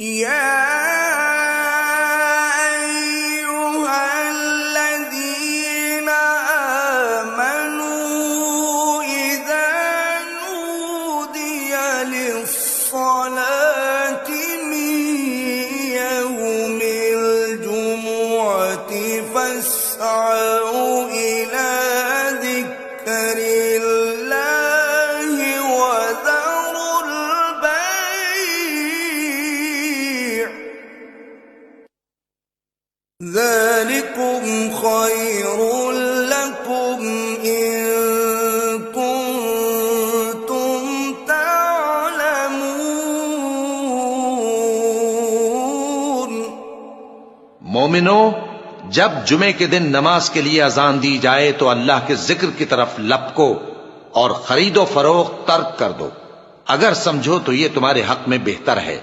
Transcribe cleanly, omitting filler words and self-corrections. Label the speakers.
Speaker 1: يا أيها الذين آمنوا إذا نودي للصلاة من يوم الجمعة فاسعوا إلى ذكر الله وذروا البيع ذلكم خير لكم إن كنتم تعلمون।
Speaker 2: मोमिनो, जब जुमे के दिन नमाज के लिए अजान दी जाए तो अल्लाह के जिक्र की तरफ लपको और खरीदो फरोख्त तर्क कर दो, अगर समझो तो ये तुम्हारे हक में बेहतर है।